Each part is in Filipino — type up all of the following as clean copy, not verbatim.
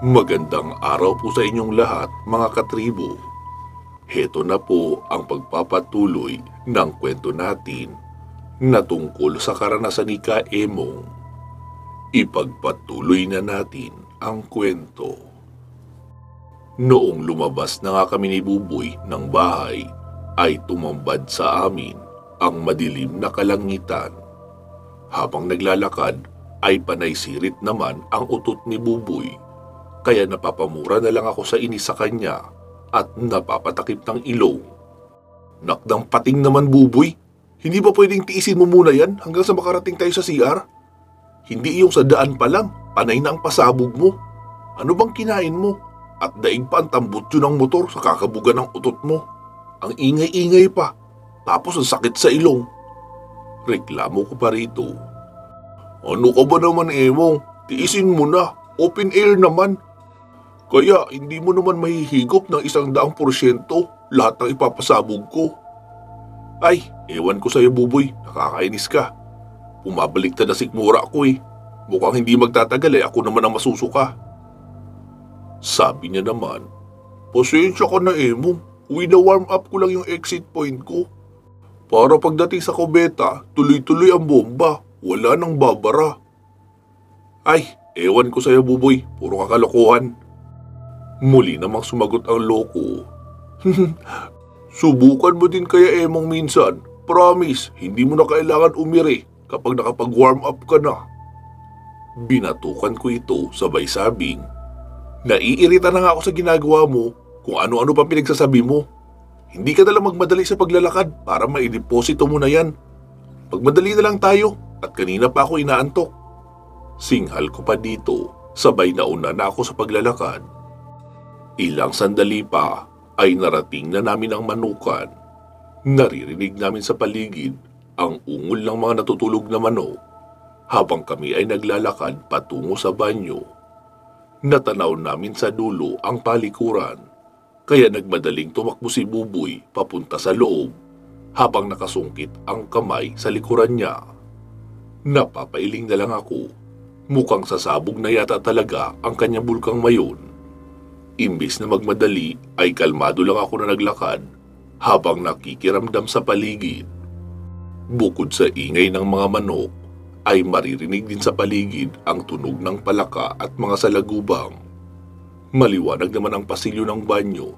Magandang araw po sa inyong lahat, mga katribo. Heto na po ang pagpapatuloy ng kwento natin na tungkol sa karanasan ni Ka Emong. Ipagpatuloy na natin ang kwento. Noong lumabas na nga kami ni Buboy ng bahay, ay tumambad sa amin ang madilim na kalangitan. Habang naglalakad, ay panay sirit naman ang utot ni Buboy. Kaya napapamura na lang ako sa inis sa kanya at napapatakip ng ilong. Nakdang pating naman, Buboy. Hindi ba pwedeng tiisin mo muna yan hanggang sa makarating tayo sa CR? Hindi yung sa daan pa lang, panay na ang pasabog mo. Ano bang kinain mo? At daig pa ang tambutso ng motor sa kakabugan ng utot mo. Ang ingay-ingay pa, tapos ang sakit sa ilong. Reklamo ko pa rito. Ano ka ba naman, Emong? Tiisin mo na, open air naman. Kaya hindi mo naman mahihigop ng 100% lahat ng ipapasabog ko. Ay, ewan ko sa'yo, Buboy, nakakainis ka. Pumabaliktad na sikmura ko eh. Mukhang hindi magtatagal ako naman ang masusuka. Sabi niya naman, pasensya ka na, Emong. Wina-warm up ko lang yung exit point ko. Para pagdating sa kubeta, tuloy-tuloy ang bomba. Wala nang babara. Ay, ewan ko sa'yo, Buboy. Puro kakalokohan. Muli namang sumagot ang loko. Subukan mo din kaya, Emong, minsan. Promise, hindi mo na kailangan umiri kapag nakapag-warm up ka na. Binatukan ko ito sabay sabing, naiirita na nga ako sa ginagawa mo kung ano-ano pa pinagsasabi mo. Hindi ka nalang magmadali sa paglalakad para maideposito mo na yan. Pagmadali na lang tayo at kanina pa ako inaantok. Singhal ko pa dito, sabay nauna na ako sa paglalakad. Ilang sandali pa ay narating na namin ang manukan. Naririnig namin sa paligid ang ungol ng mga natutulog na manok habang kami ay naglalakad patungo sa banyo. Natanaw namin sa dulo ang palikuran, kaya nagmadaling tumakbo si Buboy papunta sa loob habang nakasungkit ang kamay sa likuran niya. Napapailing na lang ako, mukhang sasabog na yata talaga ang kanyang bulkang mayon. Imbis na magmadali ay kalmado lang ako na naglakad habang nakikiramdam sa paligid. Bukod sa ingay ng mga manok, ay maririnig din sa paligid ang tunog ng palaka at mga salagubang. Maliwanag naman ang pasilyo ng banyo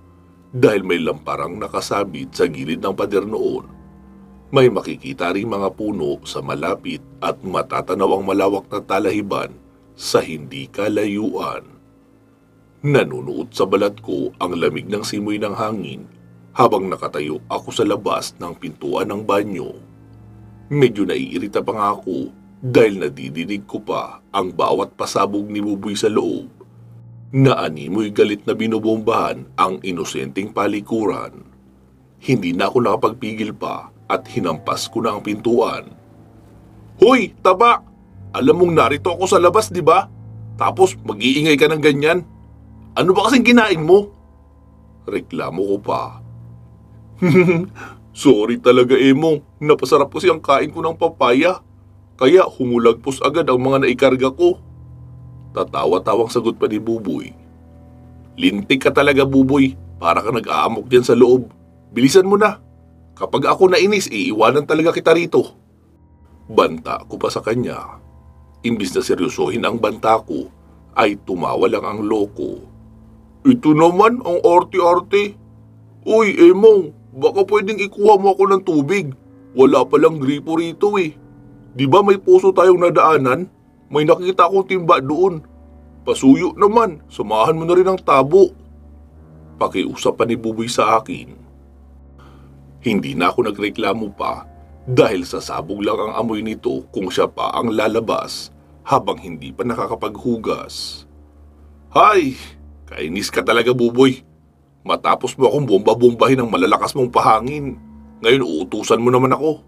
dahil may lamparang nakasabit sa gilid ng pader noon. May makikita ring mga puno sa malapit at matatanaw ang malawak na talahiban sa hindi kalayuan. Nanunuot sa balat ko ang lamig ng simoy ng hangin habang nakatayo ako sa labas ng pintuan ng banyo. Medyo naiirita pa nga ako dahil nadidinig ko pa ang bawat pasabog ni Buboy sa loob. Naanimoy galit na binobombahan ang inosenteng palikuran. Hindi na ako nakapagpigil pa at hinampas ko na ang pintuan. Hoy, taba! Alam mong narito ako sa labas, di ba? Tapos mag-iingay ka ng ganyan? Ano ba kasing kinain mo? Reklamo ko pa. Sorry talaga, Emong. Napasarap kasi ang kain ko ng papaya. Kaya humulagpos agad ang mga naikarga ko. Tatawa-tawang sagot pa ni Buboy. Lintik ka talaga, Buboy. Para ka nag-aamok dyan sa loob. Bilisan mo na. Kapag ako nainis, iiwanan talaga kita rito. Banta ko pa sa kanya. Imbis na seryosohin ang banta ko, ay tumawa lang ang loko. Ito naman ang arte-arte. Uy, Emong, baka pwedeng ikuha mo ako ng tubig. Wala palang gripo rito eh. Di ba may puso tayong nadaanan? May nakita akong timba doon. Pasuyo naman, samahan mo na rin ang tabo. Pakiusap pa ni Buboy sa akin. Hindi na ako nagreklamo pa dahil sasabog lang ang amoy nito kung siya pa ang lalabas habang hindi pa nakakapaghugas. Hay! Kainis ka talaga, Buboy. Matapos mo akong bomba-bombahin ng malalakas mong pahangin. Ngayon uutusan mo naman ako.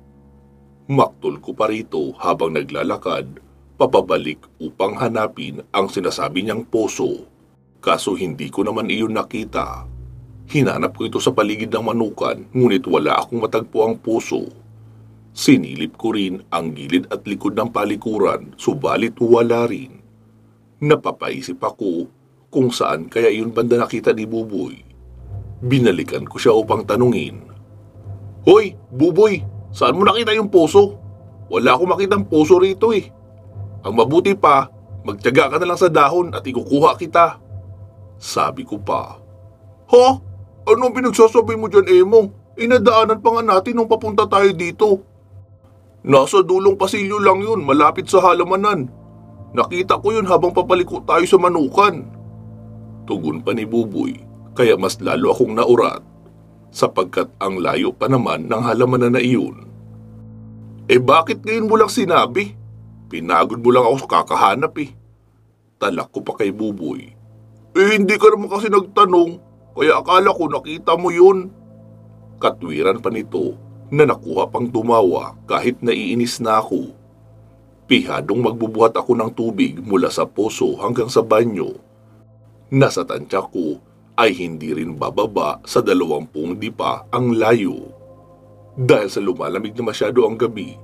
Maktol ko pa rito habang naglalakad, papabalik upang hanapin ang sinasabi niyang poso. Kaso hindi ko naman iyon nakita. Hinanap ko ito sa paligid ng manukan, ngunit wala akong matagpo ang poso. Sinilip ko rin ang gilid at likod ng palikuran, subalit wala rin. Napapaisip ako kung saan kaya iyon banda nakita ni Buboy. Binalikan ko siya upang tanungin. Hoy, Buboy, saan mo nakita yung poso? Wala akong makitang poso rito eh. Ang mabuti pa, magtiyaga ka na lang sa dahon at ikukuha kita. Sabi ko pa. Ha? Anong pinagsasabi mo dyan, Emong? Inadaanan pa nga natin nung papunta tayo dito. Nasa dulong pasilyo lang yun, malapit sa halamanan. Nakita ko yun habang papaliko tayo sa manukan. Tugon pa ni Buboy, kaya mas lalo akong naurat, sapagkat ang layo pa naman ng halamanan na iyon. Bakit ngayon mo lang sinabi? Pinagod mo lang ako sa kakahanap eh. Talak ko pa kay Buboy. Hindi ka naman kasi nagtanong, kaya akala ko nakita mo yun. Katwiran pa nito na nakuha pang tumawa kahit naiinis na ako. Pihadong magbubuhat ako ng tubig mula sa poso hanggang sa banyo. Nasa tansya ko ay hindi rin bababa sa 20 dipa ang layo. Dahil sa lumalamig na masyado ang gabi,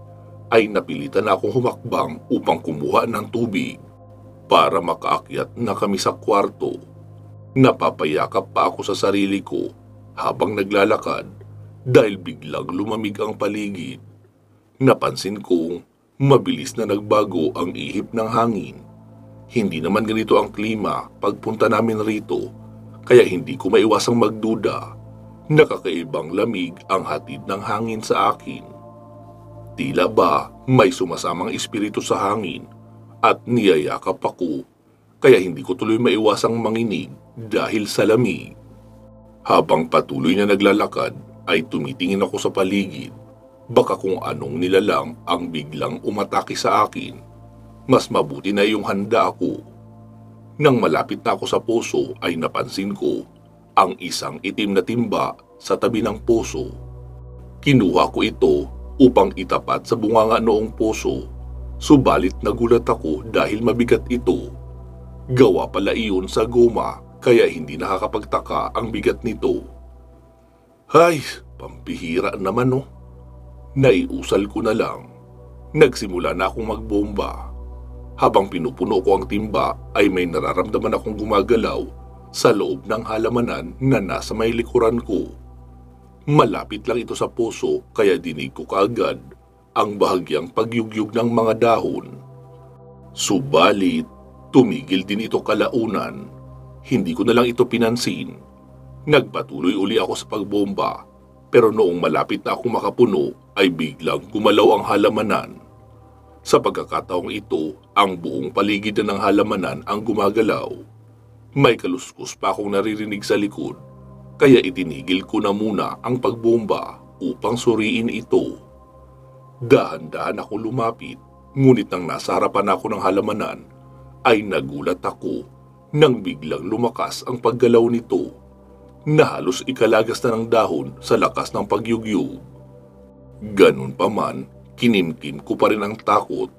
ay napilitan na akong humakbang upang kumuha ng tubig para makaakyat na kami sa kwarto. Napapayakap pa ako sa sarili ko habang naglalakad dahil biglang lumamig ang paligid. Napansin kong mabilis na nagbago ang ihip ng hangin. Hindi naman ganito ang klima pagpunta namin rito, kaya hindi ko maiwasang magduda. Nakakaibang lamig ang hatid ng hangin sa akin. Tila ba may sumasamang espiritu sa hangin at niyayakap ako, kaya hindi ko tuloy maiwasang manginig dahil sa lamig. Habang patuloy na naglalakad ay tumitingin ako sa paligid. Baka kung anong nilalang ang biglang umatake sa akin. Mas mabuti na yung handa ako. Nang malapit na ako sa poso ay napansin ko ang isang itim na timba sa tabi ng poso. Kinuha ko ito upang itapat sa bunganga noong poso, subalit nagulat ako dahil mabigat ito. Gawa pala iyon sa goma, kaya hindi nakakapagtaka ang bigat nito. Hay, pampihira naman oh. Naiusal ko na lang. Nagsimula na akong magbomba. Habang pinupuno ko ang timba ay may nararamdaman akong gumagalaw sa loob ng halamanan na nasa may likuran ko. Malapit lang ito sa poso kaya dinig ko kaagad ang bahagyang pagyugyug ng mga dahon. Subalit, tumigil din ito kalaunan. Hindi ko na lang ito pinansin. Nagpatuloy uli ako sa pagbomba, pero noong malapit na akong makapuno ay biglang gumalaw ang halamanan. Sa pagkakataong ito, ang buong paligid ng halamanan ang gumagalaw. May kaluskos pa akong naririnig sa likod, kaya itinigil ko na muna ang pagbomba upang suriin ito. Dahan-dahan ako lumapit, ngunit nang nasa harapan ako ng halamanan, ay nagulat ako nang biglang lumakas ang paggalaw nito, na halos ikalagas na ng dahon sa lakas ng pagyugyug. Ganun pa man, kinimkim ko pa rin ang takot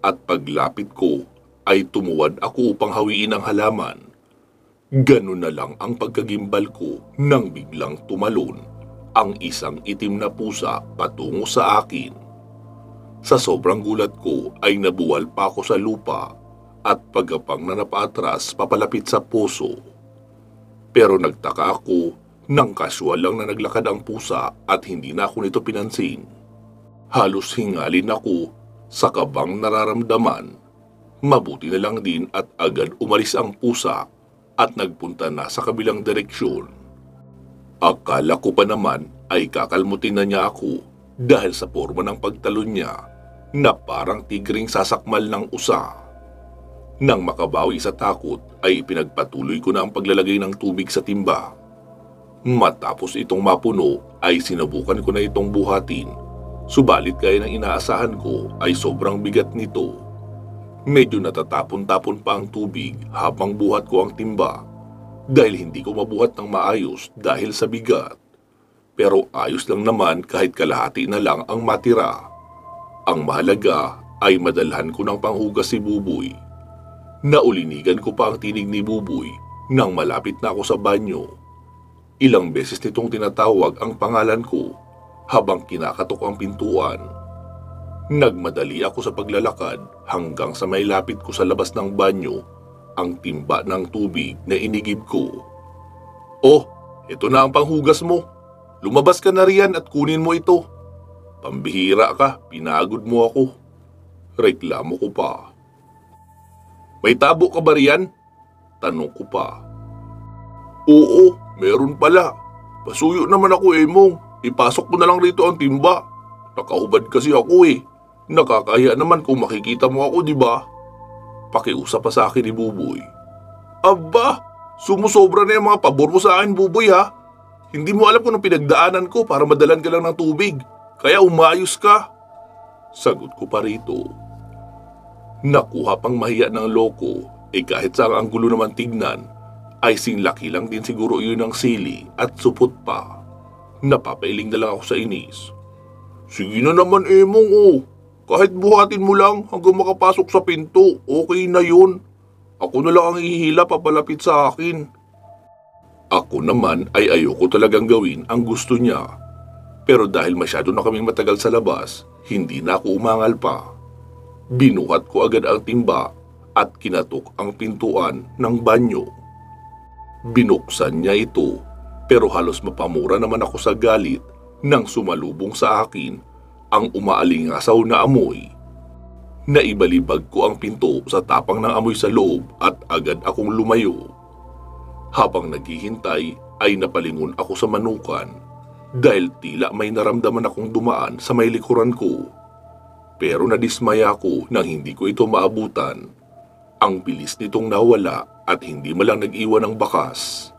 at paglapit ko ay tumuwad ako upang hawiin ang halaman. Ganun na lang ang pagkagimbal ko nang biglang tumalon ang isang itim na pusa patungo sa akin. Sa sobrang gulat ko ay nabuwal pa ako sa lupa at pagkapang na napaatras papalapit sa puso. Pero nagtaka ako nang kaswal lang na naglakad ang pusa at hindi na ako nito pinansin. Halos hingalin ako sa kabang nararamdaman. Mabuti na lang din at agad umalis ang pusa at nagpunta na sa kabilang direksyon. Akala ko pa naman ay kakalmutin na niya ako dahil sa forma ng pagtalon niya na parang tigring sasakmal ng usa. Nang makabawi sa takot ay pinagpatuloy ko na ang paglalagay ng tubig sa timba. Matapos itong mapuno ay sinubukan ko na itong buhatin, subalit gaya ng inaasahan ko ay sobrang bigat nito. Medyo natatapon-tapon pa ang tubig habang buhat ko ang timba dahil hindi ko mabuhat ng maayos dahil sa bigat. Pero ayos lang naman kahit kalahati na lang ang matira. Ang mahalaga ay madalhan ko ng panghugas si Buboy. Naulinigan ko pa ang tinig ni Buboy nang malapit na ako sa banyo. Ilang beses nitong tinatawag ang pangalan ko habang kinakatok ang pintuan. Nagmadali ako sa paglalakad hanggang sa may lapit ko sa labas ng banyo ang timba ng tubig na inigib ko. "Oh, ito na ang panghugas mo. Lumabas ka na riyan at kunin mo ito. Pambihira ka, pinagod mo ako." Reklamo ko pa. "May tabo ka ba riyan?" Tanong ko pa. "Oo, meron pala. Pasuyo naman ako, Emong. Ipasok mo na lang rito ang timba. Nakahubad kasi ako eh. Nakakahiya naman kung makikita mo ako, di ba?" Pakiusap pa sa akin ni Buboy. "Aba, sumusobra na yung mga pabor mo sa akin, Buboy ha. Hindi mo alam kung anong pinagdaanan ko para madalan ka lang ng tubig. Kaya umayos ka." Sagot ko pa rito. Nakuha pang mahiya ng loko, kahit sa ang anggulo naman tignan, ay singlaki lang din siguro yun ng sili at supot pa. Napapailing na lang ako sa inis. "Sige na naman, Emong oh. Kahit buhatin mo lang hanggang makapasok sa pinto, okay na yun. Ako na lang ang ihihila papalapit sa akin." Ako naman ay ayoko talagang gawin ang gusto niya. Pero dahil masyado na kaming matagal sa labas, hindi na ako umangal pa. Binuhat ko agad ang timba at kinatok ang pintuan ng banyo. Binuksan niya ito, pero halos mapamura naman ako sa galit nang sumalubong sa akin ang umaalingasaw na amoy. Naibalibag ko ang pinto sa tapang ng amoy sa loob at agad akong lumayo. Habang naghihintay ay napalingon ako sa manukan dahil tila may naramdaman akong dumaan sa may likuran ko. Pero nadismaya ako nang hindi ko ito maabutan. Ang bilis nitong nawala at hindi malang nag-iwan ng bakas.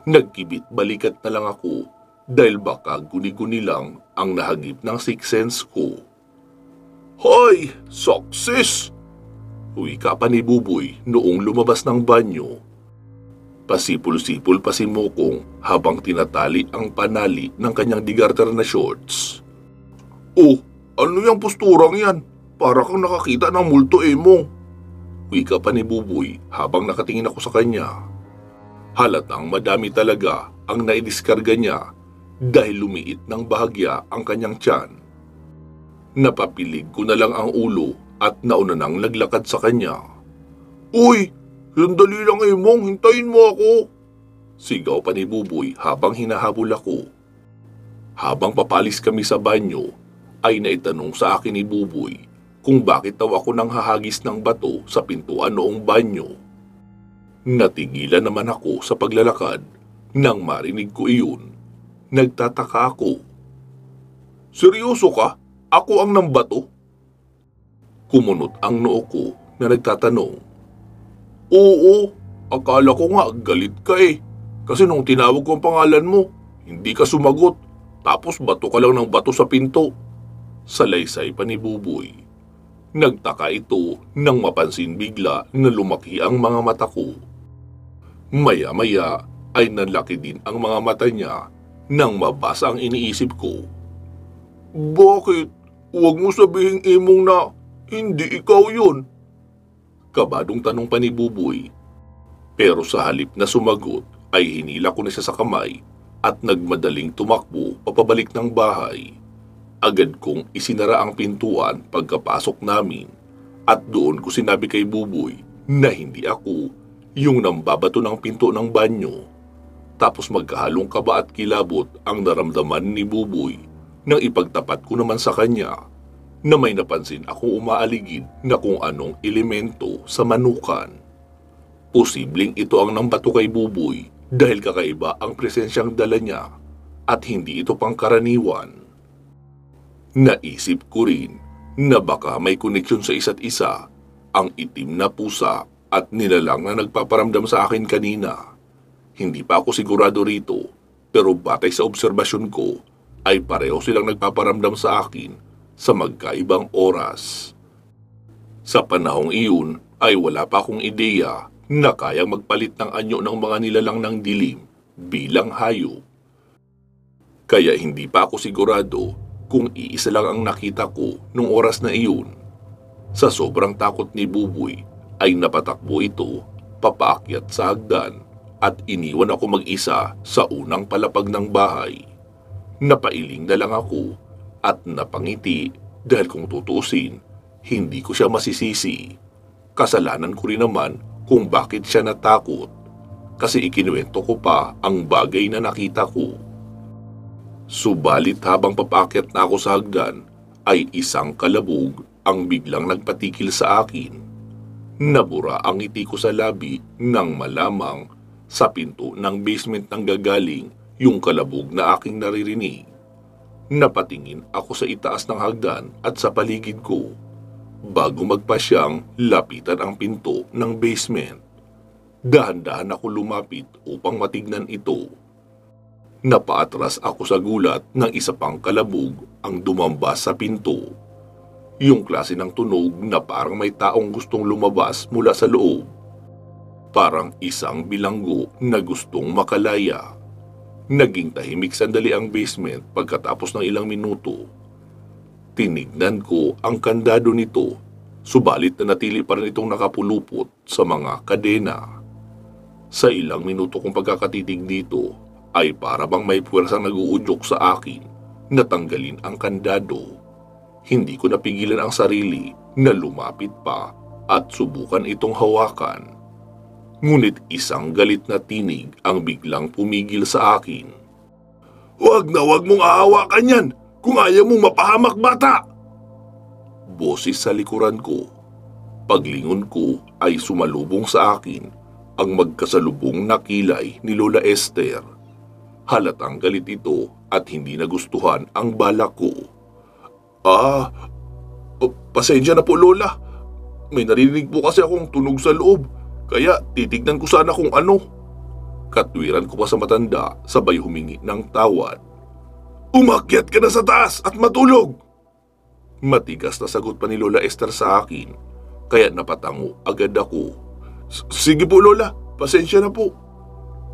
Nagkibit balikat na lang ako dahil baka guni-guni lang ang nahagip ng sixth sense ko. "Hoy, success!" Wika pa ni Buboy noong lumabas ng banyo. Pasipul-sipul pa si Mokong habang tinatali ang panali ng kanyang digarter na shorts. "Oh, ano yung posturang yan? Para kang nakakita ng multo, Emong." Wika pa ni Buboy habang nakatingin ako sa kanya. Halatang madami talaga ang naidiskarga niya dahil lumiit ng bahagya ang kanyang tiyan. Napapilig ko na lang ang ulo at nauna nang naglakad sa kanya. "Uy, sandali lang, Emong, hintayin mo ako." Sigaw pa ni Buboy habang hinahabol ako. Habang papalis kami sa banyo, ay naitanong sa akin ni Buboy kung bakit daw ako nang hahagis ng bato sa pintuan noong banyo. Natigilan naman ako sa paglalakad nang marinig ko iyon. Nagtataka ako. "Seryoso ka? Ako ang nambato?" Kumunot ang noo ko na nagtatanong. "Oo, akala ko nga galit ka eh. Kasi nung tinawag ko ang pangalan mo, hindi ka sumagot. Tapos bato ka lang ng bato sa pinto." Salaysay pa ni Buboy. Nagtaka ito nang mapansin bigla na lumaki ang mga mata ko. Maya-maya ay nalaki din ang mga mata niya nang mabasa ang iniisip ko. "Bakit? Huwag mo sabihin, Emong, na hindi ikaw yun." Kabadong tanong pa ni Buboy. Pero sa halip na sumagot ay hinila ko na siya sa kamay at nagmadaling tumakbo papabalik ng bahay. Agad kong isinara ang pintuan pagkapasok namin at doon ko sinabi kay Buboy na hindi ako yung nambabato ng pinto ng banyo. Tapos magkahalong kaba at kilabot ang naramdaman ni Buboy nang ipagtapat ko naman sa kanya na may napansin akong umaaligid na kung anong elemento sa manukan. Posibleng ito ang nambato kay Buboy dahil kakaiba ang presensyang dala niya at hindi ito pangkaraniwan. Naisip ko rin na baka may koneksyon sa isa't isa ang itim na pusa at nilalang na nagpaparamdam sa akin kanina. Hindi pa ako sigurado rito, pero batay sa obserbasyon ko ay pareho silang nagpaparamdam sa akin sa magkaibang oras. Sa panahong iyon ay wala pa akong ideya na kayang magpalit ng anyo ng mga nilalang ng dilim bilang hayop. Kaya hindi pa ako sigurado kung iisa lang ang nakita ko nung oras na iyon. Sa sobrang takot ni Buboy ay napatakbo ito papaakyat sa hagdan at iniwan ako mag-isa sa unang palapag ng bahay. Napailing na lang ako at napangiti dahil kung tutuusin, hindi ko siya masisisi. Kasalanan ko rin naman kung bakit siya natakot kasi ikinuwento ko pa ang bagay na nakita ko. Subalit habang papaakyat na ako sa hagdan ay isang kalabog ang biglang nagpatikil sa akin. Nabura ang ngiti ko sa labi nang malamang sa pinto ng basement nang gagaling yung kalabog na aking naririnig. Napatingin ako sa itaas ng hagdan at sa paligid ko bago magpasyang lapitan ang pinto ng basement. Dahan-dahan ako lumapit upang matignan ito. Napaatras ako sa gulat ng isa pang kalabog ang dumambas sa pinto. Yung klase ng tunog na parang may taong gustong lumabas mula sa loob. Parang isang bilanggo na gustong makalaya. Naging tahimik sandali ang basement pagkatapos ng ilang minuto. Tinignan ko ang kandado nito, subalit na natili pa rin itong nakapulupot sa mga kadena. Sa ilang minuto kong pagkakatitig dito, ay para bang may puwersang nag-uudyok sa akin na tanggalin ang kandado. Hindi ko napigilan ang sarili na lumapit pa at subukan itong hawakan. Ngunit isang galit na tinig ang biglang pumigil sa akin. "Huwag na huwag mong ahawakan yan kung ayaw mong mapahamak, bata!" Boses sa likuran ko. Paglingon ko ay sumalubong sa akin ang magkasalubong na kilay ni Lola Esther. Halatang galit ito at hindi nagustuhan ang balak ko. Pasensya na po, Lola. May narinig po kasi akong tunog sa loob, kaya titignan ko sana kung ano." Katwiran ko pa sa matanda, sabay humingi ng tawad. "Umakyat ka na sa taas at matulog!" Matigas na sagot pa ni Lola Esther sa akin, kaya napatango agad ako. Sige po, Lola, pasensya na po."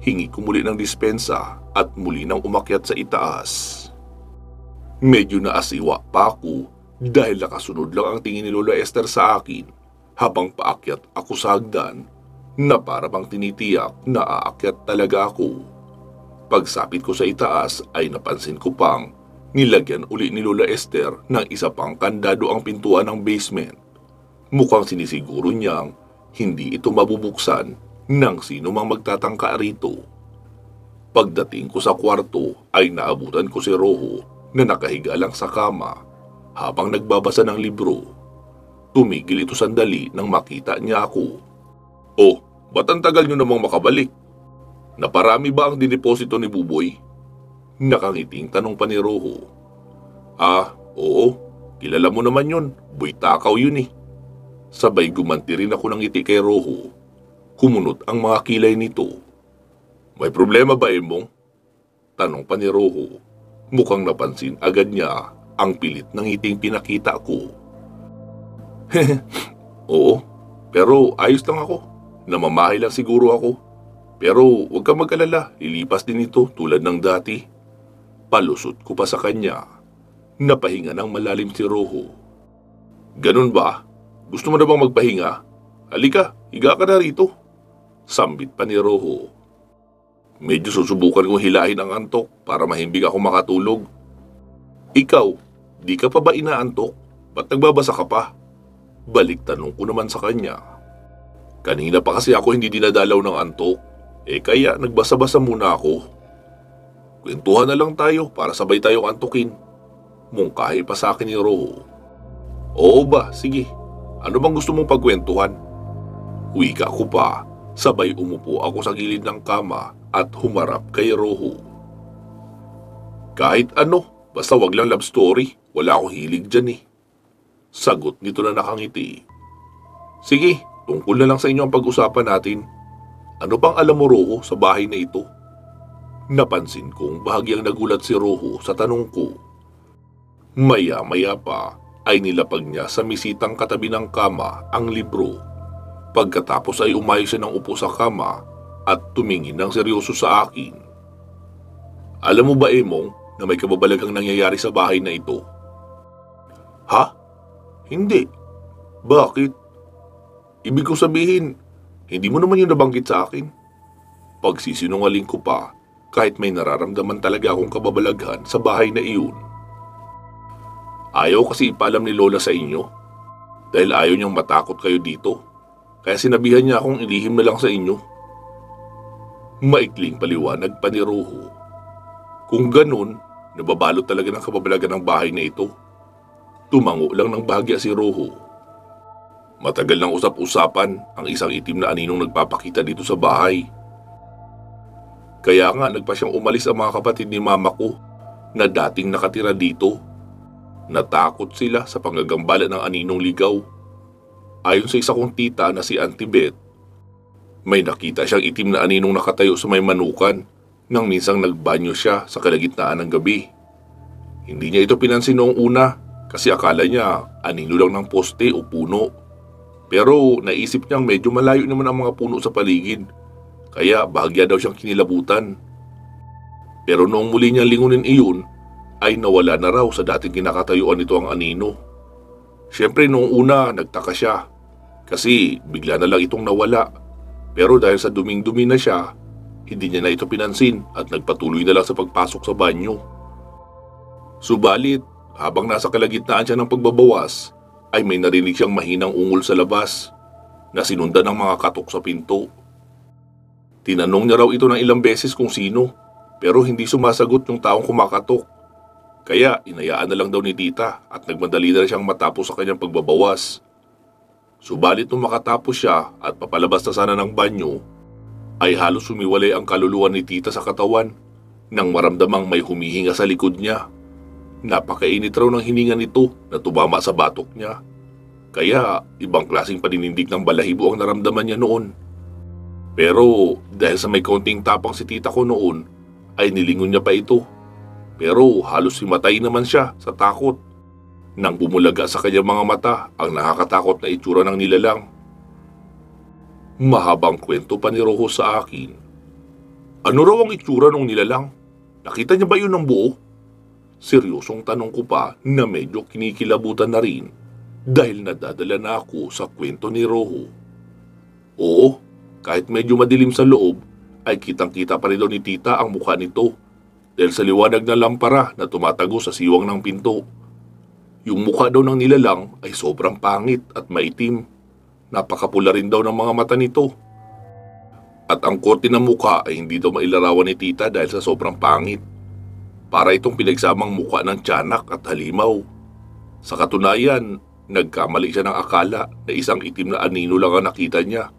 Hingi ko muli ng dispensa at muli nang umakyat sa itaas. Medyo naasiwa pa ako dahil nakasunod lang ang tingin ni Lola Esther sa akin habang paakyat ako sa hagdan na para bang tinitiyak na aakyat talaga ako. Pagsapit ko sa itaas ay napansin ko pang nilagyan uli ni Lola Esther ng isa pang kandado ang pintuan ng basement. Mukhang sinisiguro niyang hindi ito mabubuksan ng sino mang magtatangka rito. Pagdating ko sa kwarto ay naabutan ko si Rojo na nakahiga lang sa kama habang nagbabasa ng libro. Tumigil ito sandali nang makita niya ako. "Oh, ba't ang tagal nyo namang makabalik? Naparami ba ang dineposito ni Buboy?" Nakangiting tanong pa ni Rojo. Oo, kilala mo naman yun, boy takaw yun eh." Sabay gumanti rin ako ng ngiti kay Rojo. Kumunot ang mga kilay nito. "May problema ba, Emong?" Tanong pa ni Rojo. Mukhang napansin agad niya ang pilit ng ngiting pinakita ko. "Oo, pero ayos lang ako. Namamahay lang siguro ako. Pero huwag kang mag-alala, lilipas din ito tulad ng dati." Palusot ko pa sa kanya. Napahinga ng malalim si Rojo. "Ganun ba? Gusto mo na bang magpahinga? Halika, higa ka na rito." Sambit pa ni Rojo. Medyo susubukan kong hilahin ang antok para mahimbing ako makatulog. "Ikaw, di ka pa ba inaantok? Ba't nagbabasa ka pa?" Balik tanong ko naman sa kanya. "Kanina pa kasi ako hindi dinadalaw ng antok. Kaya nagbasa-basa muna ako." "Kwentuhan na lang tayo para sabay tayong antukin." Mungkahi pa sa akin ni Rojo. "Oo ba, sige. Ano bang gusto mong pagkwentuhan?" Wika ko pa, sabay umupo ako sa gilid ng kama at humarap kay Rojo. "Kahit ano, basta wag lang love story. Wala akong hilig dyan eh." Sagot nito na nakangiti. "Sige, tungkol na lang sa inyo ang pag-usapan natin. Ano bang alam mo, Rojo, sa bahay na ito?" Napansin kong bahagyang nagulat si Rojo sa tanong ko. Maya-maya pa ay nilapag niya sa misitang katabi ng kama ang libro. Pagkatapos ay umayos siya ng upo sa kama at tumingin ng seryoso sa akin. "Alam mo ba, Emong, na may kababalaghang nangyayari sa bahay na ito?" "Ha? Hindi. Bakit? Ibig ko sabihin, hindi mo naman yung nabanggit sa akin." Pagsisinungaling ko pa kahit may nararamdaman talaga akong kababalaghan sa bahay na iyon. "Ayaw kasi ipaalam ni Lola sa inyo dahil ayaw niyang matakot kayo dito. kaya sinabihan niya akong ilihim na lang sa inyo. Maikling paliwanag pa ni Rojo. Kung ganun, nababalot talaga ng kababalagan ng bahay na ito. Tumango lang ng bahagya si Rojo. Matagal nang usap-usapan ang isang itim na aninong nagpapakita dito sa bahay. Kaya nga nagpa siyang umalis ang mga kapatid ni mama ko na dating nakatira dito. Natakot sila sa panggagambala ng aninong ligaw. Ayon sa isa kong tita na si Auntie Beth, may nakita siyang itim na aninong nakatayo sa may manukan nang minsang nagbanyo siya sa kalagitnaan ng gabi. Hindi niya ito pinansin noong una kasi akala niya anino lang ng poste o puno. Pero naisip niyang medyo malayo naman ang mga puno sa paligid, kaya bahagya daw siyang kinilabutan. Pero noong muli niyang lingunin iyon, ay nawala na raw sa dating kinakatayuan nito ang anino. Siyempre noong una nagtaka siya kasi bigla na lang itong nawala. Pero dahil sa duming-dumi na siya, hindi niya na ito pinansin at nagpatuloy na lang sa pagpasok sa banyo. Subalit, habang nasa kalagitnaan siya ng pagbabawas, ay may narinig siyang mahinang ungol sa labas na sinundan ng mga katok sa pinto. Tinanong niya raw ito ng ilang beses kung sino, pero hindi sumasagot yung taong kumakatok. Kaya inayaan na lang daw ni tita at nagmadali na siyang matapos sa kanyang pagbabawas. Subalit nung makatapos siya at papalabas na sana ng banyo, ay halos sumiwalay ang kaluluwa ni tita sa katawan nang maramdamang may humihinga sa likod niya. Napakainit raw ng hininga nito na tumama sa batok niya. Kaya ibang klaseng paninindig ng balahibo ang naramdaman niya noon. Pero dahil sa may kaunting tapang si tita ko noon, ay nilingon niya pa ito. Pero halos himatay naman siya sa takot nang bumulaga sa kanyang mga mata ang nakakatakot na itsura ng nilalang. Mahabang kwento pa ni Rojo sa akin. Ano raw ang itsura ng nilalang? Nakita niya ba yun ng buo? Seryosong tanong ko pa na medyo kinikilabutan na rin dahil nadadala na ako sa kwento ni Rojo. Oo, kahit medyo madilim sa loob ay kitang-kita pa rin daw ni tita ang mukha nito dahil sa liwanag na lampara na tumatago sa siwang ng pinto. Yung mukha daw ng nilalang ay sobrang pangit at maitim. Napakapula rin daw ng mga mata nito. At ang korte ng mukha ay hindi daw mailarawan ni tita dahil sa sobrang pangit. Para itong pinagsamang mukha ng tiyanak at halimaw. Sa katunayan, nagkamali siya ng akala na isang itim na anino lang ang nakita niya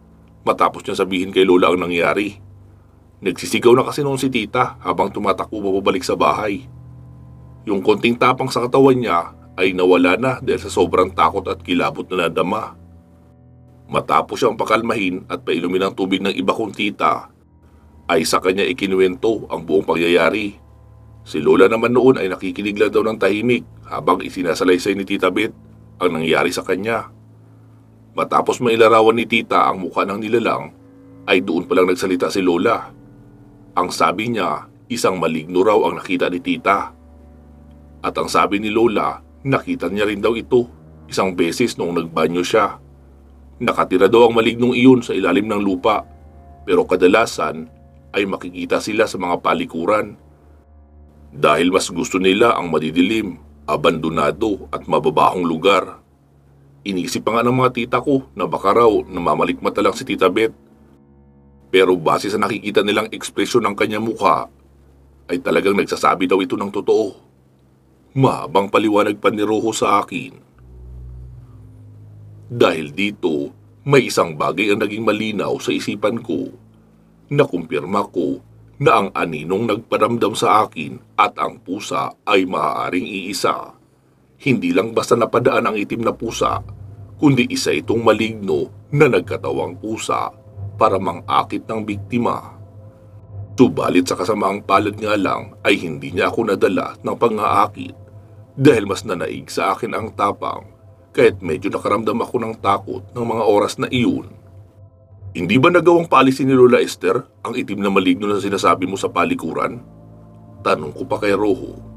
matapos niya sabihin kay Lola ang nangyari. Nagsisigaw na kasi noon si tita habang tumatakbo pabalik sa bahay. Yung konting tapang sa katawan niya ay nawala na dahil sa sobrang takot at kilabot na nadama. Matapos siyang pakalmahin at painumin ng tubig ng iba kong tita, ay sa kanya ikinuwento ang buong pangyayari. Si Lola naman noon ay nakikinig lang daw ng tahimik habang isinasalaysay ni Tita Beth ang nangyari sa kanya. Matapos mailarawan ni tita ang mukha ng nilalang, ay doon palang nagsalita si Lola. Ang sabi niya, isang maligno raw ang nakita ni tita. At ang sabi ni Lola, nakita niya rin daw ito isang beses noong nagbanyo siya. Nakatira daw ang malignong iyon sa ilalim ng lupa, pero kadalasan ay makikita sila sa mga palikuran. Dahil mas gusto nila ang madidilim, abandonado at mababahong lugar. Inisip pa nga ng mga tita ko na baka raw namamalikmata lang si Tita Beth. Pero base sa nakikita nilang ekspresyon ng kanyang mukha, ay talagang nagsasabi daw ito ng totoo. Mahabang paliwanag pa ni Rojo sa akin. Dahil dito, may isang bagay ang naging malinaw sa isipan ko. Nakumpirma ko na ang aninong nagparamdam sa akin at ang pusa ay maaaring iisa. Hindi lang basta napadaan ang itim na pusa, kundi isa itong maligno na nagkatawang pusa para mangakit ng biktima. Subalit sa kasamaang palad nga lang ay hindi niya ako nadala ng pang-aakit dahil mas nanaig sa akin ang tapang kahit medyo nakaramdam ako ng takot ng mga oras na iyon. Hindi ba nagawang paalisin ni Lola Esther ang itim na maligno na sinasabi mo sa palikuran? Tanong ko pa kay Rojo.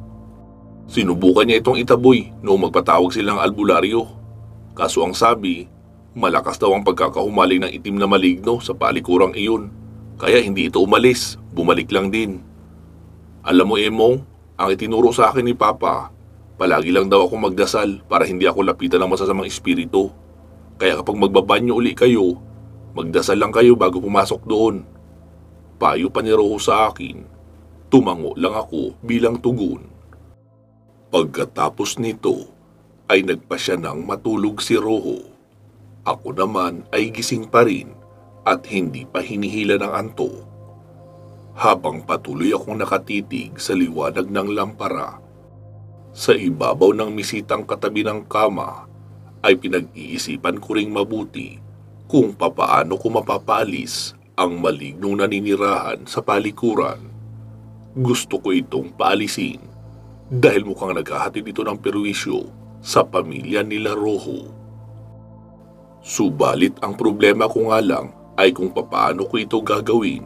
Sinubukan niya itong itaboy noong magpatawag silang albularyo. Kaso ang sabi, malakas daw ang pagkakahumaling ng itim na maligno sa palikurang iyon. Kaya hindi ito umalis, bumalik lang din. Alam mo Emong, ang itinuro sa akin ni Papa, palagi lang daw ako magdasal para hindi ako lapitan ng masasamang espiritu. Kaya kapag magbabanyo uli kayo, Magdasal lang kayo bago pumasok doon. Payo pa ni Roho sa akin. Tumango lang ako bilang tugon. Pagkatapos nito ay nagpasya ng matulog si Roho. Ako naman ay gising pa rin at hindi pa hinihila ng antok. Habang patuloy akong nakatitig sa liwanag ng lampara, sa ibabaw ng misitang katabi ng kama ay pinag-iisipan ko ring mabuti kung papaano ko mapapaalis ang malignong naninirahan sa palikuran. Gusto ko itong paalisin dahil mukhang naghahatid ito ng perwisyo sa pamilya nila Roho. Subalit ang problema ko nga lang ay kung papaano ko ito gagawin.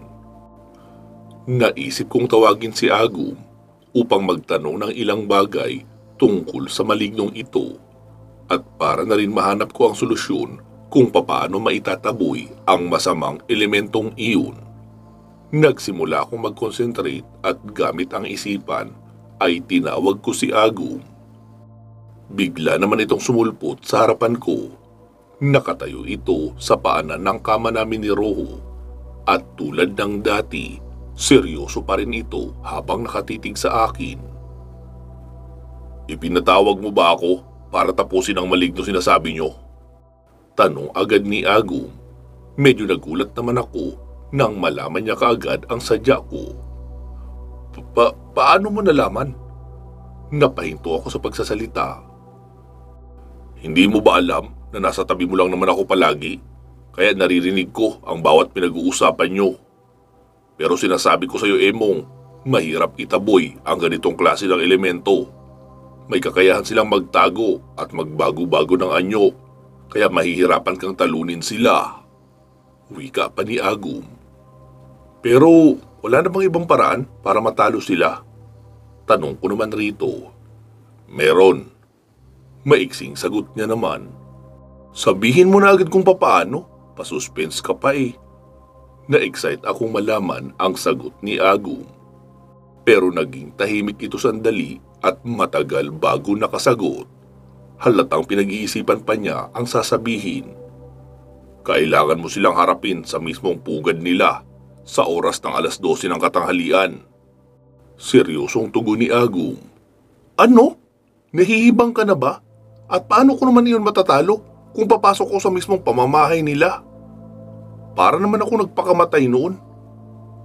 Naisip kong tawagin si Agum upang magtanong ng ilang bagay tungkol sa malignong ito at para na rin mahanap ko ang solusyon kung papaano maitataboy ang masamang elementong iyon. Nagsimula akong mag-concentrate at gamit ang isipan ay tinawag ko si Agum. Bigla naman itong sumulpot sa harapan ko. Nakatayo ito sa paanan ng kama namin ni Roho at tulad ng dati, seryoso pa rin ito habang nakatitig sa akin. Ipinatawag mo ba ako para tapusin ang maligno sinasabi nyo? Tanong agad ni Agum. Medyo nagulat naman ako nang malaman niya kaagad ang sadya ko. Paano mo nalaman? Napahinto ako sa pagsasalita. Hindi mo ba alam na nasa tabi mo lang naman ako palagi? Kaya naririnig ko ang bawat pinag-uusapan nyo. Pero sinasabi ko sa iyo, Emong, mahirap itaboy ang ganitong klase ng elemento. May kakayahan silang magtago at magbago-bago ng anyo, kaya mahihirapan kang talunin sila. Wika pa ni Agum. Pero wala na bang ibang paraan para matalo sila? Tanong ko naman rito. Meron. Maiksing sagot niya naman. Sabihin mo na agad kung papaano, pasuspense ka pa eh. Na-excite akong malaman ang sagot ni Agum. Pero naging tahimik ito sandali at matagal bago nakasagot. Halatang pinag-iisipan pa niya ang sasabihin. Kailangan mo silang harapin sa mismong pugad nila sa oras ng 12:00 ng katanghalian. Seryosong tugon ni Agum. Ano? Nahihibang ka na ba? At paano ko naman iyon matatalo kung papasok ko sa mismong pamamahay nila? Para naman ako nagpakamatay noon.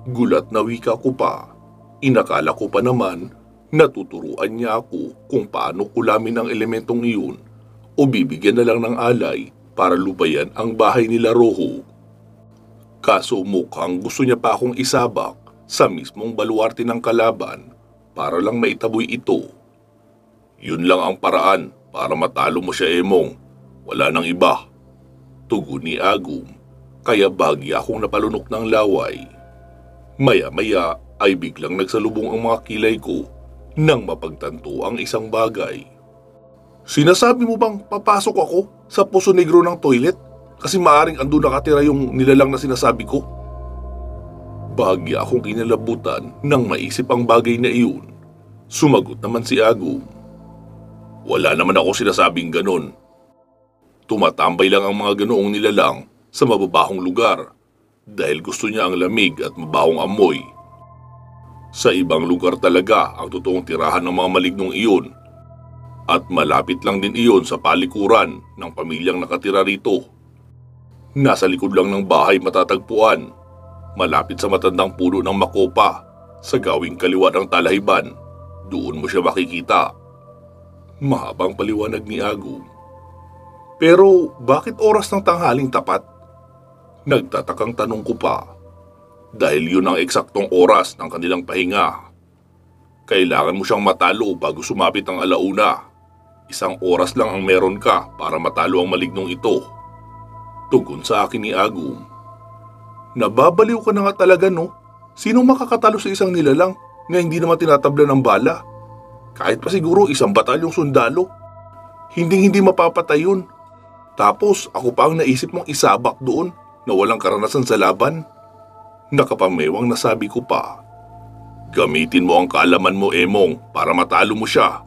Gulat na wika ko pa. Inakala ko pa naman natuturuan niya ako kung paano kulamin ang elementong iyon o bibigyan na lang ng alay para lubayan ang bahay nila Roho. Kaso mukhang gusto niya pa akong isabak sa mismong baluarte ng kalaban para lang maitaboy ito. Yun lang ang paraan para matalo mo siya, Emong. Wala nang iba. Tugon ni Agum. Kaya bagya akong napalunok ng laway. Maya-maya ay biglang nagsalubong ang mga kilay ko nang mapagtanto ang isang bagay. Sinasabi mo bang papasok ako sa Poso Negro ng toilet kasi maaring andun nakatira yung nilalang na sinasabi ko? Bagya akong kinalabutan nang maisip ang bagay na iyon. Sumagot naman si Agum. Wala naman ako sinasabing ganon. Tumatambay lang ang mga ganoong nilalang sa mababahong lugar dahil gusto niya ang lamig at mabahong amoy. Sa ibang lugar talaga ang totoong tirahan ng mga malignong iyon at malapit lang din iyon sa palikuran ng pamilyang nakatira rito. Nasa likod lang ng bahay matatagpuan, malapit sa matandang puno ng makopa sa gawing kaliwa ng Talahiban. Doon mo siya makikita. Mahabang paliwanag ni Agum. Pero bakit oras ng tanghaling tapat? Nagtatakang tanong ko pa. Dahil yun ang eksaktong oras ng kanilang pahinga. Kailangan mo siyang matalo bago sumapit ang alauna. 1 oras lang ang meron ka para matalo ang malignong ito. Tugon sa akin ni Agum. Nababaliw ka na nga talaga, no? Sinong makakatalo sa isang nilalang na hindi naman tinatabla ng bala? Kahit pa siguro 1 batalyong sundalo. Hindi mapapatay yun. Tapos ako pa ang naisip mong isabak doon na walang karanasan sa laban. Nakapamewang nasabi ko pa. Gamitin mo ang kaalaman mo, Emong, para matalo mo siya.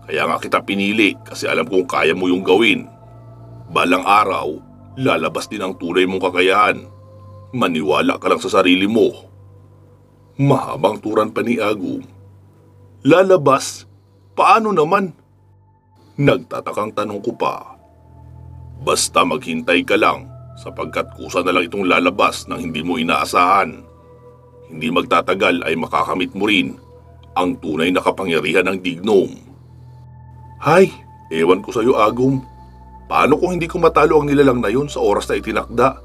Kaya nga kita pinili kasi alam kong kaya mo yung gawin. Balang araw, lalabas din ang tunay mong kakayahan. Maniwala ka lang sa sarili mo. Mahabang turan pa ni Agum. Lalabas? Paano naman? Nagtatakang tanong ko pa. Basta maghintay ka lang, sapagkat kusa na lang itong lalabas nang hindi mo inaasahan. Hindi magtatagal ay makakamit mo rin ang tunay na kapangyarihan ng Dignom. Hay, ewan ko sa'yo Agum. Paano kung hindi ko matalo ang nilalang na yun sa oras na itinakda?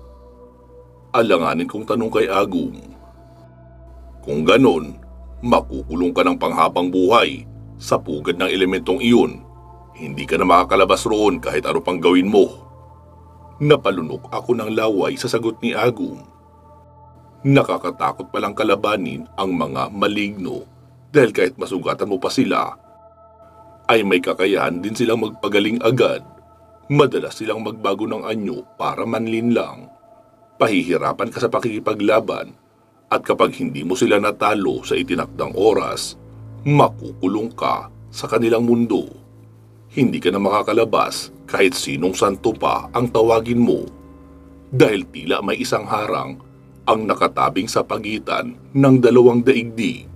Alanganin kong tanong kay Agum. Kung ganon, makukulong ka ng panghabang buhay sa pugad ng elementong iyon. Hindi ka na makakalabas roon kahit ano pang gawin mo. Napalunok ako ng laway sa sagot ni Agum. Nakakatakot palang kalabanin ang mga maligno dahil kahit masugatan mo pa sila, ay may kakayahan din silang magpagaling agad. Madalas silang magbago ng anyo para manlin lang. Pahihirapan ka sa pakikipaglaban at kapag hindi mo sila natalo sa itinakdang oras, makukulong ka sa kanilang mundo. Hindi ka na makakalabas kahit sinong santo pa ang tawagin mo dahil tila may isang harang ang nakatabing sa pagitan ng dalawang daigdig.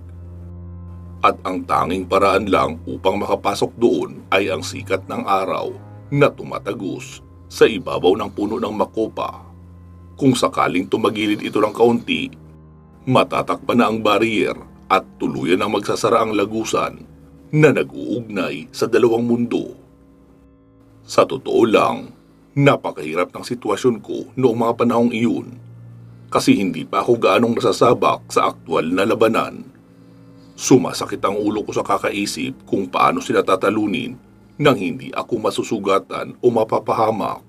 At ang tanging paraan lang upang makapasok doon ay ang sikat ng araw na tumatagos sa ibabaw ng puno ng makopa. Kung sakaling tumagilid ito ng kaunti, matatakpan na ang barrier at tuluyan ang magsasara ang lagusan na nag-uugnay sa dalawang mundo. Sa totoo lang, napakahirap ng sitwasyon ko noong mga panahong iyon kasi hindi pa ako gaanong nasasabak sa aktwal na labanan. Sumasakit ang ulo ko sa kakaisip kung paano sila tatalunin nang hindi ako masusugatan o mapapahamak.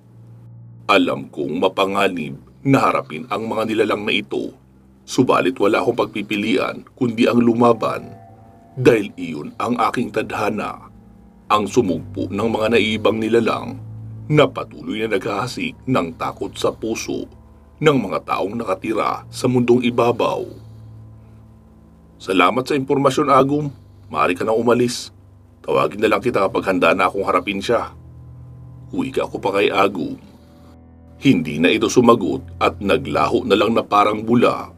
Alam kong mapanganib na harapin ang mga nilalang na ito, subalit wala akong pagpipilian kundi ang lumaban dahil iyon ang aking tadhana, ang sumugpo ng mga naiibang nilalang na patuloy na naghahasik ng takot sa puso ng mga taong nakatira sa mundong ibabaw. Salamat sa impormasyon, Agum. Maaari ka na umalis. Tawagin na lang kita kapag handa na akong harapin siya. Wika ko pa kay Agum. Hindi na ito sumagot at naglaho na lang na parang bula,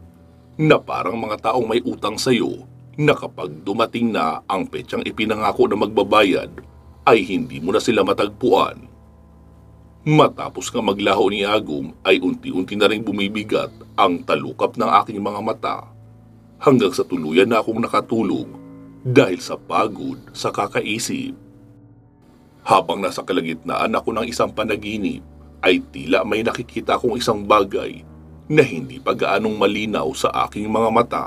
na parang mga taong may utang sa'yo na kapag dumating na ang petsang ipinangako na magbabayad ay hindi mo na sila matagpuan. Matapos nga maglaho ni Agum ay unti-unti na rin bumibigat ang talukap ng aking mga mata hanggang sa tuluyan na akong nakatulog dahil sa pagod sa kakaisip. Habang nasa kalagitnaan ako ng isang panaginip, ay tila may nakikita akong isang bagay na hindi pa gaanong malinaw sa aking mga mata.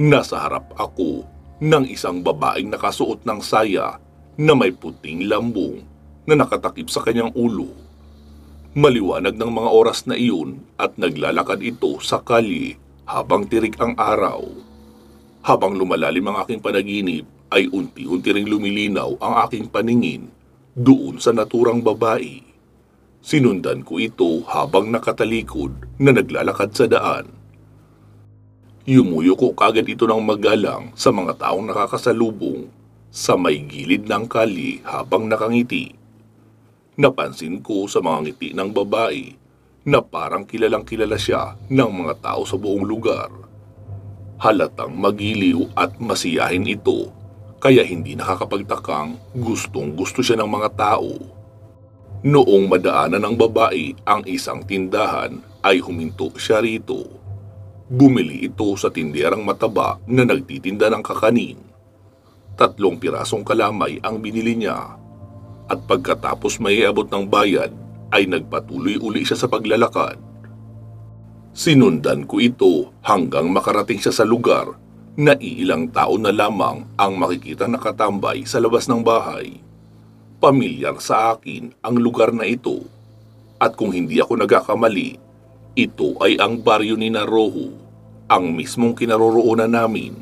Nasa harap ako ng isang babaeng nakasuot ng saya na may puting lambong na nakatakip sa kanyang ulo. Maliwanag ng mga oras na iyon at naglalakad ito sa kalye habang tirik ang araw. Habang lumalalim ang aking panaginip ay unti-unti ring lumilinaw ang aking paningin doon sa naturang babae. Sinundan ko ito habang nakatalikod na naglalakad sa daan. Yumuyo ko kagad ito ng magalang sa mga taong nakakasalubong sa may gilid ng kalye habang nakangiti. Napansin ko sa mga ngiti ng babae na parang kilalang kilala siya ng mga tao sa buong lugar. Halatang magiliw at masiyahin ito kaya hindi nakakapagtakang gustong gusto siya ng mga tao. Noong madaanan ng babae ang isang tindahan ay huminto siya rito. Bumili ito sa tinderang mataba na nagtitinda ng kakanin. 3 pirasong kalamay ang binili niya at pagkatapos maiabot ng bayad ay nagpatuloy uli siya sa paglalakad. Sinundan ko ito hanggang makarating siya sa lugar na iilang tao na lamang ang makikita nakatambay sa labas ng bahay. Pamilyar sa akin ang lugar na ito at kung hindi ako nagkakamali, ito ay ang baryo ni Naroho, ang mismong kinaroroonan namin.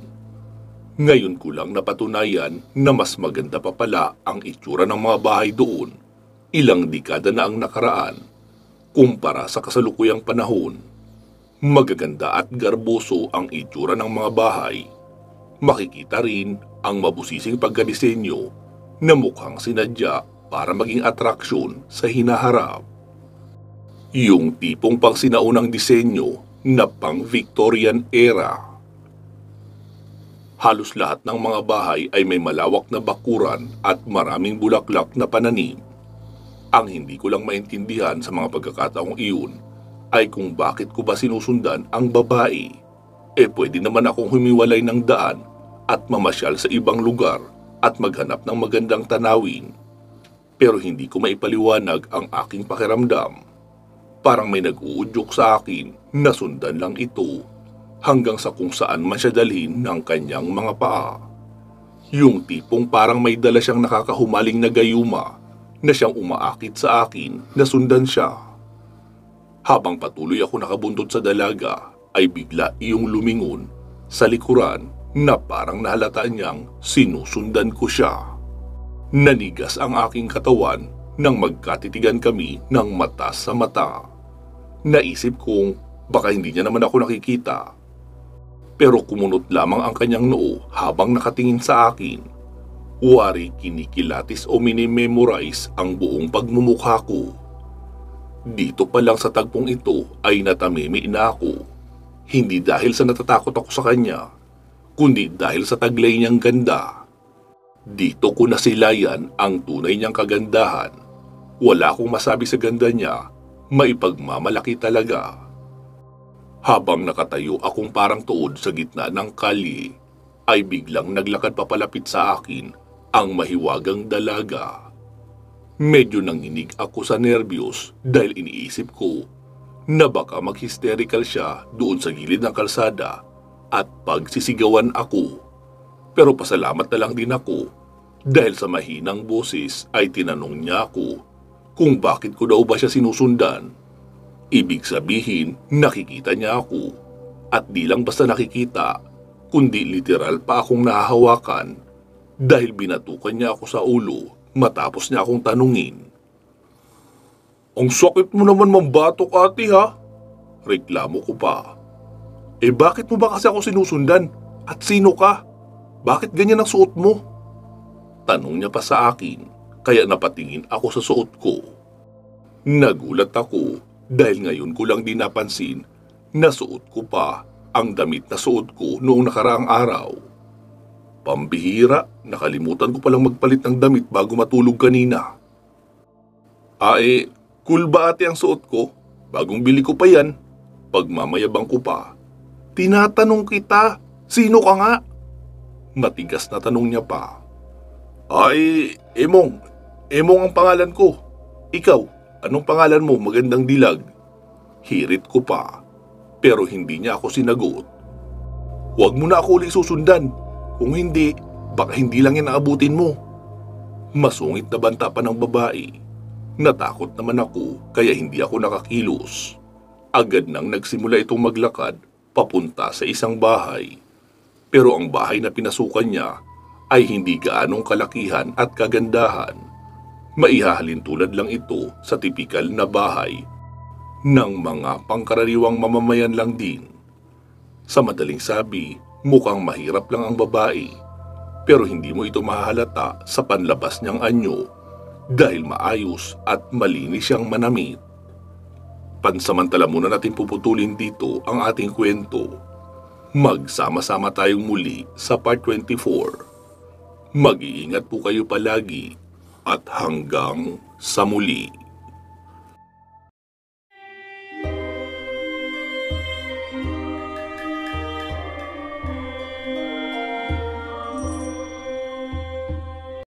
Ngayon ko lang napatunayan na mas maganda pa pala ang itsura ng mga bahay doon ilang dekada na ang nakaraan kumpara sa kasalukuyang panahon. Magaganda at garboso ang itsura ng mga bahay. Makikita rin ang mabusising pagkadisenyo na mukhang sinadya para maging atraksyon sa hinaharap. Yung tipong pang sinaunang disenyo na pang Victorian era. Halos lahat ng mga bahay ay may malawak na bakuran at maraming bulaklak na pananim. Ang hindi ko lang maintindihan sa mga pagkakataong iyon ay kung bakit ko ba sinusundan ang babae. Pwede naman akong humiwalay ng daan at mamasyal sa ibang lugar at maghanap ng magandang tanawin. Pero hindi ko maipaliwanag ang aking pakiramdam. Parang may nag-uudyok sa akin na sundan lang ito hanggang sa kung saan man siya dalhin ng kanyang mga paa. Yung tipong parang may dala siyang nakakahumaling na gayuma na siyang umaakit sa akin na sundan siya. Habang patuloy ako nakabuntot sa dalaga ay bigla iyong lumingon sa likuran na parang nahalata niyang sinusundan ko siya. Nanigas ang aking katawan nang magkatitigan kami ng mata sa mata. Naisip kong baka hindi niya naman ako nakikita. Pero kumunot lamang ang kanyang noo habang nakatingin sa akin. Wari kinikilatis o minimemorize ang buong pagmumukha ko. Dito pa lang sa tagpong ito ay natamimi na ako. Hindi dahil sa natatakot ako sa kanya, kundi dahil sa taglay niyang ganda. Dito ko nasilayan ang tunay niyang kagandahan. Wala akong masabi sa ganda niya, maipagmamalaki talaga. Habang nakatayo akong parang tuod sa gitna ng kalye, ay biglang naglakad papalapit sa akin ang mahiwagang dalaga. Medyo nanginig ako sa nerbiyos dahil iniisip ko na baka mag-hysterical siya doon sa gilid ng kalsada at pagsisigawan ako. Pero pasalamat na lang din ako dahil sa mahinang boses ay tinanong niya ako kung bakit ko daw ba siya sinusundan. Ibig sabihin, nakikita niya ako. At di lang basta nakikita, kundi literal pa akong nahahawakan dahil binatukan niya ako sa ulo matapos niya akong tanungin. "Ang sakit mo naman mambatok, ate, ha?" Reklamo ko pa. Bakit mo ba kasi ako sinusundan? At sino ka? Bakit ganyan ang suot mo?" Tanong niya pa sa akin, kaya napatingin ako sa suot ko. Nagulat ako dahil ngayon ko lang din napansin na suot ko pa ang damit na suot ko noong nakaraang araw. Pambihira, nakalimutan ko palang magpalit ng damit bago matulog kanina. Cool ba ate ang suot ko? Bagong bili ko pa yan. Pagmamayabang ko pa. Tinatanong kita, sino ka nga? Matigas na tanong niya pa. Emong ang pangalan ko. Ikaw, anong pangalan mo, magandang dilag? Hirit ko pa, pero hindi niya ako sinagot. "Huwag mo na ako ulit susundan. Kung hindi, baka hindi lang yan aabutin mo." Masungit na banta pa ng babae. Natakot naman ako kaya hindi ako nakakilos. Agad nang nagsimula itong maglakad papunta sa isang bahay. Pero ang bahay na pinasukan niya ay hindi gaanong kalakihan at kagandahan. Maihahalin tulad lang ito sa tipikal na bahay ng mga pangkaraniwang mamamayan lang din. Sa madaling sabi, mukhang mahirap lang ang babae, pero hindi mo ito mahahalata sa panlabas niyang anyo dahil maayos at malinis siyang manamit. Pansamantala muna natin puputulin dito ang ating kwento. Magsama-sama tayong muli sa part 24. Mag-iingat po kayo palagi at hanggang sa muli.